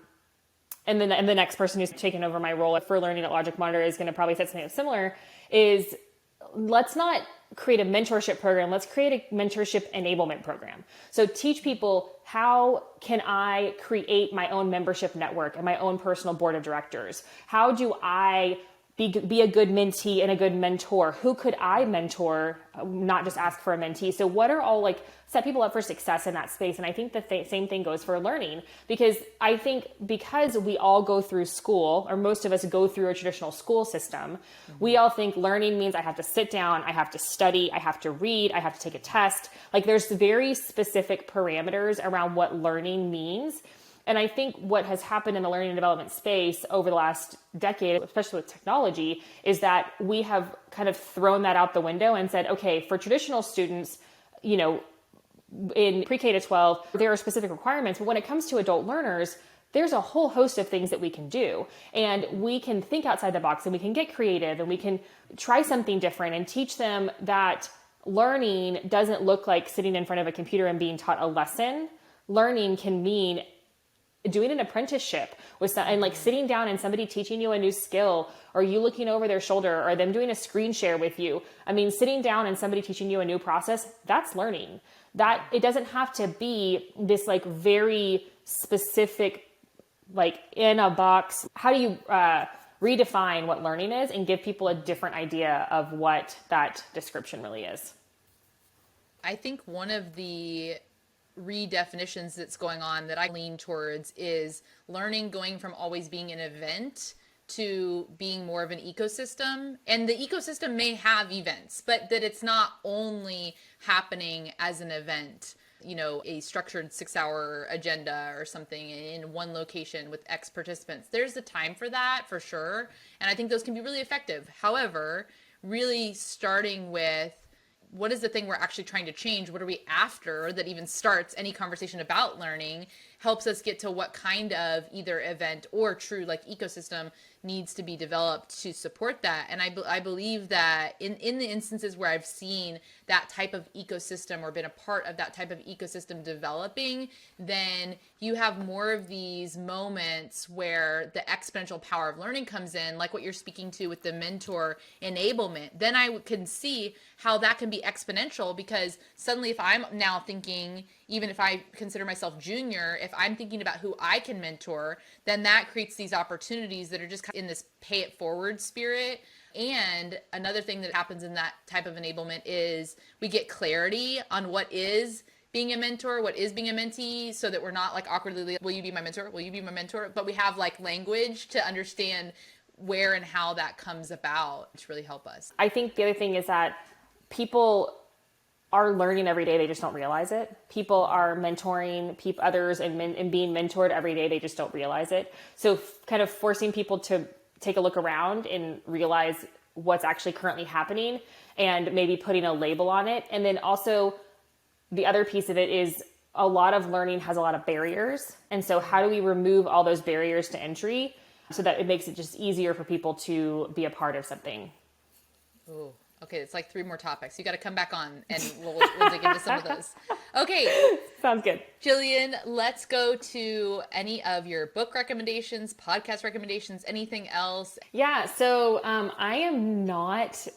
Speaker 2: then the next person who's taken over my role for learning at Logic Monitor is going to probably set something similar, is let's not create a mentorship program. Let's create a mentorship enablement program. So teach people, how can I create my own membership network and my own personal board of directors? How do I be a good mentee and a good mentor? Who could I mentor, not just ask for a mentee? So what are all set people up for success in that space? And I think the same thing goes for learning, because I think because we all go through school, or most of us go through a traditional school system, we all think learning means I have to sit down, I have to study, I have to read, I have to take a test. There's very specific parameters around what learning means. And I think what has happened in the learning and development space over the last decade, especially with technology, is that we have kind of thrown that out the window and said, okay, for traditional students, in pre-K to 12, there are specific requirements. But when it comes to adult learners, there's a whole host of things that we can do. And we can think outside the box, and we can get creative, and we can try something different and teach them that learning doesn't look like sitting in front of a computer and being taught a lesson. Learning can mean doing an apprenticeship with sitting down and somebody teaching you a new skill, or you looking over their shoulder, or them doing a screen share with you. I mean, sitting down and somebody teaching you a new process, that's learning. That it doesn't have to be this very specific, in a box. How do you redefine what learning is and give people a different idea of what that description really is?
Speaker 1: I think one of the redefinitions that's going on that I lean towards is learning going from always being an event to being more of an ecosystem. And the ecosystem may have events, but that it's not only happening as an event, a structured 6-hour agenda or something in one location with X participants. There's the time for that, for sure. And I think those can be really effective. However, really starting with, what is the thing we're actually trying to change? What are we after that even starts any conversation about learning, helps us get to what kind of either event or true ecosystem needs to be developed to support that. And I believe that in the instances where I've seen that type of ecosystem or been a part of that type of ecosystem developing, then you have more of these moments where the exponential power of learning comes in, like what you're speaking to with the mentor enablement. Then I can see how that can be exponential, because suddenly if I'm now thinking, even if I consider myself junior, if I'm thinking about who I can mentor, then that creates these opportunities that are just in this pay it forward spirit. And another thing that happens in that type of enablement is we get clarity on what is being a mentor, what is being a mentee, so that we're not awkwardly, will you be my mentor? Will you be my mentor? But we have language to understand where and how that comes about to really help us.
Speaker 2: I think the other thing is that people are learning every day. They just don't realize it. People are mentoring others and being mentored every day. They just don't realize it. So kind of forcing people to take a look around and realize what's actually currently happening and maybe putting a label on it. And then also the other piece of it is a lot of learning has a lot of barriers. And so how do we remove all those barriers to entry so that it makes it just easier for people to be a part of something?
Speaker 1: Ooh. Okay, it's like 3 more topics. You got to come back on and we'll dig into some of those. Okay.
Speaker 2: Sounds good.
Speaker 1: Gillian, let's go to any of your book recommendations, podcast recommendations, anything else.
Speaker 2: Yeah, so I am not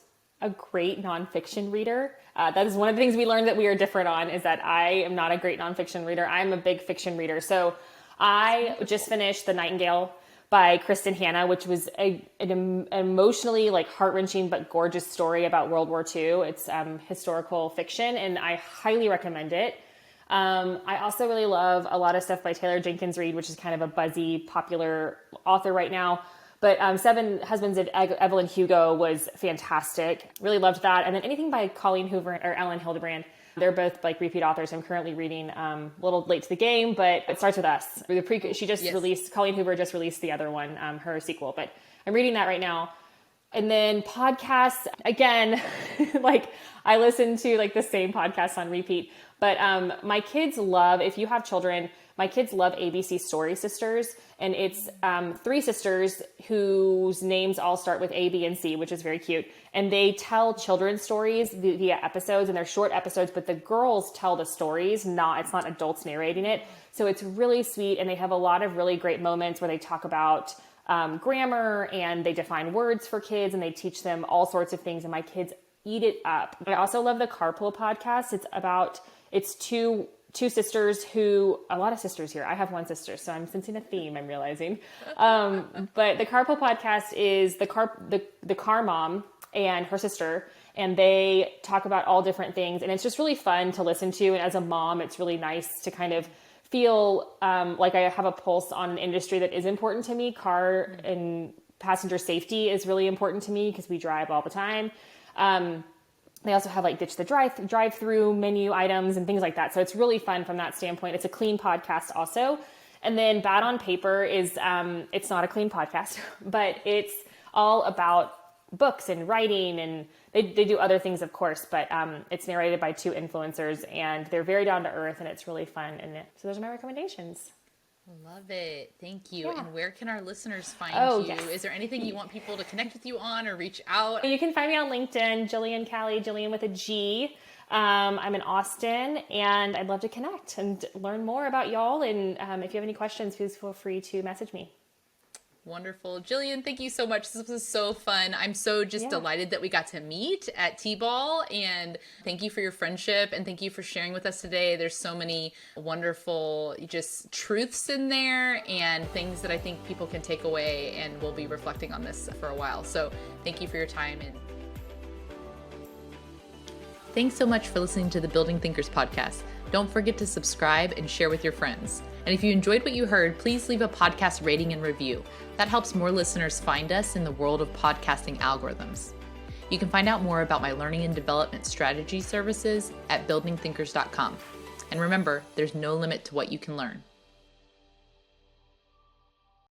Speaker 2: a great nonfiction reader. That is one of the things we learned that we are different on, is that I am not a great nonfiction reader. I'm a big fiction reader. So I just finished The Nightingale by Kristen Hanna, which was an emotionally like heart-wrenching but gorgeous story about World War II. It's historical fiction, and I highly recommend it. I also really love a lot of stuff by Taylor Jenkins Reid, which is kind of a buzzy, popular author right now. But Seven Husbands of Evelyn Hugo was fantastic. Really loved that. And then anything by Colleen Hoover or Ellen Hildebrand. They're both like repeat authors. I'm currently reading a little late to the game, but It Starts With Us. She just released, Colleen Hoover just released the other one, her sequel, but I'm reading that right now. And then podcasts, again, like I listen to like the same podcasts on repeat, but my kids love, if you have children, my kids love ABC Story Sisters, and it's 3 sisters whose names all start with A, B, and C, which is very cute. And they tell children's stories via episodes, and they're short episodes, but the girls tell the stories, it's not adults narrating it. So it's really sweet, and they have a lot of really great moments where they talk about grammar, and they define words for kids, and they teach them all sorts of things, and my kids eat it up. I also love the Carpool podcast. It's two sisters who, a lot of sisters here. I have one sister, so I'm sensing a theme, I'm realizing. But the Carpool podcast is the car mom and her sister, and they talk about all different things. And it's just really fun to listen to. And as a mom, it's really nice to kind of feel like I have a pulse on an industry that is important to me. Car and passenger safety is really important to me because we drive all the time. They also have like ditch the drive-through menu items and things like that. So it's really fun from that standpoint. It's a clean podcast also. And then Bad on Paper is, it's not a clean podcast, but it's all about books and writing, and they do other things, of course, but it's narrated by 2 influencers, and they're very down to earth, and it's really fun. And so those are my recommendations.
Speaker 1: Love it. Thank you.
Speaker 2: Yeah.
Speaker 1: And where can our listeners find you?
Speaker 2: Yes.
Speaker 1: Is there anything you want people to connect with you on or reach out?
Speaker 2: You can find me on LinkedIn, Gillian Calley, Gillian with a G. I'm in Austin, and I'd love to connect and learn more about y'all. And if you have any questions, please feel free to message me.
Speaker 1: Wonderful. Gillian, thank you so much. This was so fun. I'm so delighted that we got to meet at T-Ball, and thank you for your friendship, and thank you for sharing with us today. There's so many wonderful just truths in there and things that I think people can take away, and we'll be reflecting on this for a while. So thank you for your time. And thanks so much for listening to the Building Thinkers podcast. Don't forget to subscribe and share with your friends. And if you enjoyed what you heard, please leave a podcast rating and review. That helps more listeners find us in the world of podcasting algorithms. You can find out more about my learning and development strategy services at buildingthinkers.com. And remember, there's no limit to what you can learn.